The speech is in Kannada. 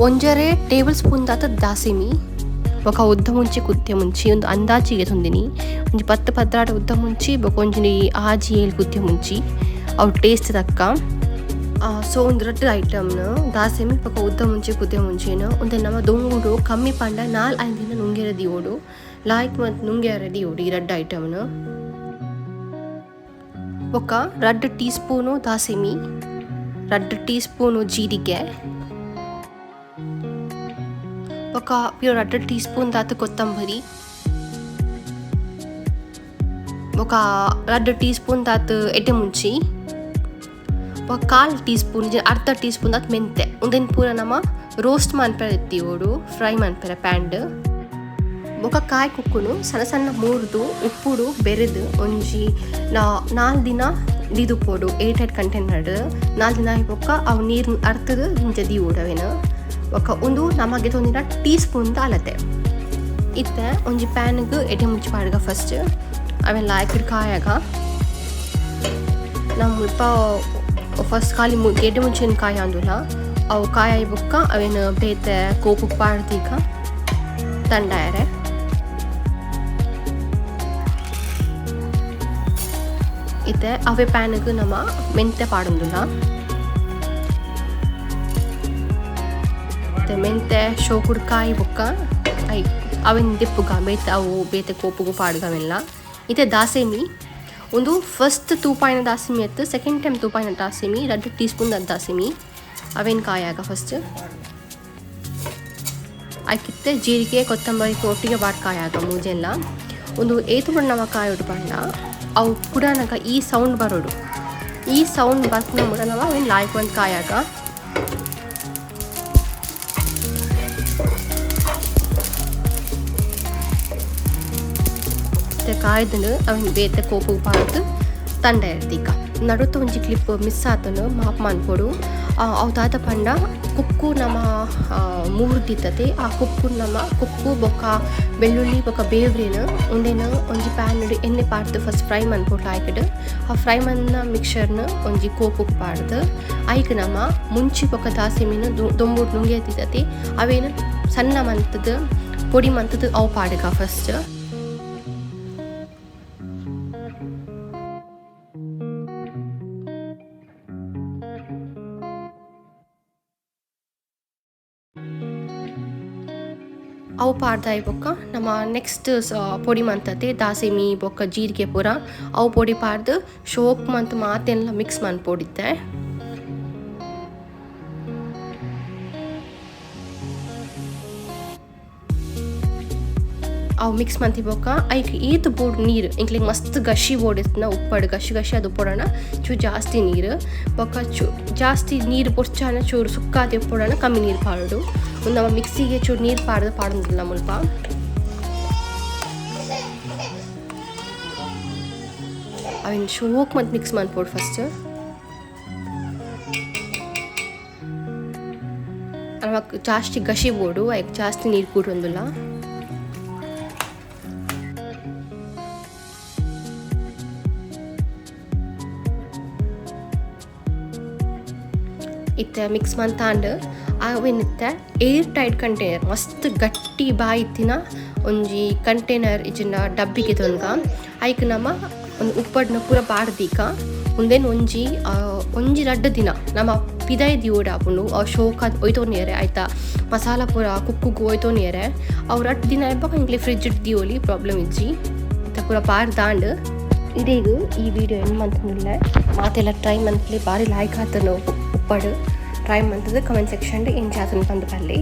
ಒಂಜರೆ ಟೇಬಲ್ ಸ್ಪೂನ್ ದಾತ ದಾಸಿಮಿ ಬೊಕ ಉದ್ದ ಮುಂಚಿ ಕುದ್ದೆ ಮುಂಚಿ ಒಂದು ಅಂದಾಜಿಗೆ ತುಂದಿನಿ ಒಂಜಿ 10-15 ಉದ್ದ ಮುಂಚಿ ಬೊಕ ಒಂಜಿ ಆಜಿ 7 ಕುದ್ದೆ ಮುಂಚಿ ಅವು ಟೇಸ್ಟ್ ತಕ್ಕ ಸೊ ಒಂದು ರಡ್ಡ್ ಐಟಮ್ನ ದಾಸಿಮಿ ಬೊಕ ಉದ್ದ ಮುಂಚಿ ಕುದ್ದೆ ಮುಂಚಿನ ಒಂದೆ ನಮ್ಮ ದೊಂಗುಡು ಕಮ್ಮಿ ಪಂಡ 4-5 ದಿನ ನುಂಗೆರೆ ದಿಯೋಡು ಲಾಯ್ಕ್ ಮತ್ತು ನುಂಗೆರೆ ದಿಯೋಡು ಈ ರಡ್ಡ್ ಐಟಮ್ನ ಬೊಕ 2 ಟೀ ಸ್ಪೂನು ದಾಸಿಮಿ 2 ಟೀ ಸ್ಪೂನು ಜೀರಿಗೆ ఒక 2 టీ స్పూన్ దాత కొత్తంబరి ఒక 2 టీ ಸ್ಪೂನ್ దాత ಎಡೆಮುಂಚಿ ఒక 1/4 టీ ಸ್ಪೂನ್ ಅರ್ಧ టీ ಸ್ಪೂನ್ దాత ಮೆಂತೆ ಉಂದೆನ್ ಪೂರ ನಮ ರೋಸ್ಟ್ ಮನ್ಪೆರ ಎತ್ತಿಯೋಡು ಫ್ರೈ ಮನ್ಪೆರ ಪ್ಯಾಂಡ್ ఒక ಕಾಯಿ ಕುಕ್ಕುನು ಸಣ್ಣ ಸಣ್ಣ ಮುರಿದು ಉಪ್ಪುಡು ಬೆರೆದು ಒಂಜಿ 4 ದಿನ ದಿದುಪೋಡು 8 ಕಂಟೈನರ್ 4 ದಿನ ಬೊಕ್ಕ ಅವು ನೀರು ಅರ್ತದ ಇಂಚ ದಿಯೋಡವೆನ ఒక ಒಂದು ನಮಗೆ ತೊಂದಿನ ಟೀ ಸ್ಪೂನ್ ಅಲತೆ ಇತ್ತೆ ಒಂಜಿ ಪ್ಯಾನ್ಗೆ ಎಡೆ ಮುಂಚಿ ಪಾಡ್ಗ ಫಸ್ಟ್ ಅವೆಲ್ಲ ಹಾಕಿಡ್ ಕಾಯಾಗ ನಮ್ಮ ಇಪ್ಪ ಫಸ್ಟ್ ಖಾಲಿ ಎಡೆ ಮುಂಚಿನ ಕಾಯಿ ಅಂದುಲ್ಲ ಅವು ಕಾಯಿ ಬುಕ್ಕ ಅವೇನು ಬೇತೆ ಕೋಪು ಪಾಡ್ದೀಗ ತಂಡಾಯರೆ ಇತ್ತೆ ಅವೇ ಪ್ಯಾನ್ಗೆ ನಮ್ಮ ಮೆಂತೆ ಪಾಡೊಂದುಲ್ಲ ಮೆಂತೆ ಶೋಕುಡ್ಕಾಯಿ ಬೊಕ್ಕ ಅವೆನ್ ದಿಪ್ಪುಗ ಬೇತೆ ಅವು ಬೇತೆ ಕೋಪುಗು ಪಾಡ್ಗವೆಲ್ಲ ಇತ್ತೆ ದಾಸೇಮಿ ಒಂದು ಫಸ್ಟ್ ತೂಪಾಯಿನ ದಾಸಿಮಿ ಎತ್ತು ಸೆಕೆಂಡ್ ಟೈಮ್ ತೂಪಾಯಿನ ದಾಸಿಮಿ 2 ಟೀ ಸ್ಪೂನ್ ದಾಸಿಮಿ ಅವೇನು ಕಾಯಾಗ ಫಸ್ಟ್ ಆಯ್ಕಿತ್ತೆ ಜೀರಿಗೆ ಕೊತ್ತಂಬರಿ ಒಟ್ಟಿಗೆ ಬಾಟ್ ಕಾಯಾಗ ಮೂಜೆಲ್ಲ ಒಂದು ಏತು ಬಣ್ಣವ ಕಾಯಿ ಉಡ್ಬಂಡ ಅವು ಪುಡನಗ ಈ ಸೌಂಡ್ ಬರೋಡು ಈ ಸೌಂಡ್ ಬರ್ತಿನ ಮುಡನವ ಅವೇನು ಲಾಯ್ಕ್ ಒಂದು ಕಾಯಾಗ ಕಾಯ್ದನು ಅವನ್ ಬೇತೆ ಕೋಪು ಪಾಡ್ದು ತಂಡ ಇರ್ತೀಗ ನಡುತ್ತ ಒಂಜಿ ಕ್ಲಿಪ್ ಮಿಸ್ ಆತನು ಮಾಪ್ ಮನ್ಪೊಡು ಅವು ತಾತ ಪಂಡ ಕುಕ್ಕು ನಮ್ಮ ಮೂರ್ದಿತ್ತತೆ ಆ ಕುಕ್ಕು ಬೊಕ್ಕ ಬೆಳ್ಳುಳ್ಳಿ ಬೊಕ್ಕ ಬೇವ್ರೇನು ಉಂಡೆನ ಒಂಜಿ ಪ್ಯಾನ್ ಎಣ್ಣೆ ಪಾಡ್ದು ಫಸ್ಟ್ ಫ್ರೈ ಮನ್ಪೊಟ್ಟು ಆಯ್ಕಡು ಆ ಫ್ರೈ ಮನ್ನ ಮಿಕ್ಸರ್ನ ಒಂಜಿ ಕೋಪು ಪಾಡ್ದು ಆಯ್ಕೆ ನಮ್ಮ ಮುಂಚಿ ಬೊಕ್ಕ ದಾಸಿಮೀನು ದೊಂಬುಟ್ಟು ನುಂಗೆತ್ತಿತ್ತತೆ ಅವೇನು ಸಣ್ಣ ಮಂತದ್ದು ಪೊಡಿ ಮಂತದ್ದು ಅವು ಪಾಡ್ಗ ಫಸ್ಟ್ ಅವು ಪಾಡ್ದಾಯಿ ಬೊಕ್ಕ ನಮ್ಮ ನೆಕ್ಸ್ಟ್ ಪೊಡಿ ಮಂತತೆ ದಾಸಿಮಿ ಬೊಕ್ಕ ಜೀರಿಗೆ ಪೂರ ಅವು ಪೊಡಿ ಪಾಡ್ದು ಶೋಕ್ ಮಂತ್ ಮಾತೆಲ್ಲ ಮಿಕ್ಸ್ ಮನ್ಪೊಡಿತ್ತೆ ಅವು ಮಿಕ್ಸ್ ಮಂತಿ ಬೊಕ್ಕ ಐಕ್ ಈತ್ ಬೋಡ್ ನೀರು ಇಂಕ್ಲಿಗೆ ಮಸ್ತ್ ಗಶಿ ಬೋಡಿತ್ನ ಉಪ್ಪಡು ಗಶಿ ಅದು ಪೊಡೋಣ ಚೂರು ಜಾಸ್ತಿ ನೀರು ಬೊಕ್ಕ ಜಾಸ್ತಿ ನೀರು ಪೊರ್ಚಾನ ಚೂರು ಸುಕ್ಕಾತಿ ಪೊಡೋಣ ಕಮ್ಮಿ ನೀರು ಪಾಡೋಡು ನಮ್ಮ ಮಿಕ್ಸಿಗೆ ಚೂರು ನೀರು ಪಾಡೋದಿಲ್ಲ ಮುಲ್ಪ ಅವಿನ ಶೋಕ್ ಮತ್ತು ಮಿಕ್ಸ್ ಮಾಡ್ಬೋದು ಫಸ್ಟ್ ಅವಾಗ ಜಾಸ್ತಿ ಗಶಿ ಬೋಡು ಅದಕ್ಕೆ ಜಾಸ್ತಿ ನೀರು ಕೂಡೊಂದಿಲ್ಲ ಇತ್ತೆ ಮಿಕ್ಸ್ ಮಂತಾಂಡು ಅವೇನಿತ್ತೆ ಏರ್ ಟೈಟ್ ಕಂಟೈನರ್ ಮಸ್ತ್ ಗಟ್ಟಿ ಬಾಯಿತ್ತಿನ ಒಂಜಿ ಕಂಟೈನರ್ ಇಜಿನ ಡಬ್ಬಿಗೆ ತೊನ್ಗ ಐಕ್ ನಮ್ಮ ಒಂದು ಉಪ್ಪಡ್ನ ಪೂರ ಪಾಡ್ದೀಕ ಮುಂದೇನು ಒಂಜಿ 2 ದಿನ ನಮ್ಮ ಪಿದಾಯಿ ದಿಯೋಡ ಆಪುಂಡು ಅವು ಶೋಕ ಒಯ್ತೋನಿಯರೆ ಆಯ್ತಾ ಮಸಾಲ ಪೂರ ಕುಕ್ಕುಗು ಒಯ್ತೋನಿಯರೆ ಅವು 2 ದಿನ ಇಪ್ಪ ಇಂಕ್ಲೆ ಫ್ರಿಜ್ ದಿಯೋಲಿ ಪ್ರಾಬ್ಲಮ್ ಇಜ್ಜಿ ಇತ್ತ ಪೂರ ಪಾಡ್ದಾಂಡು ಇದೀಗ ಈ ವಿಡಿಯೋ ಏನು ಮಂತನಿಲ್ಲ ಮಾತೆಲ್ಲ ಟ್ರೈ ಮಂತ್ಲಿ ಭಾರಿ ಲಾಯ್ಕ್ ಆತನು ಉಪ್ಪಡು ಟ್ರೈ ಮಂತದ ಕಮೆಂಟ್ ಸೆಕ್ಷನ್ ಏನು ಜಾತನ ಬಂದು ಬರಲಿ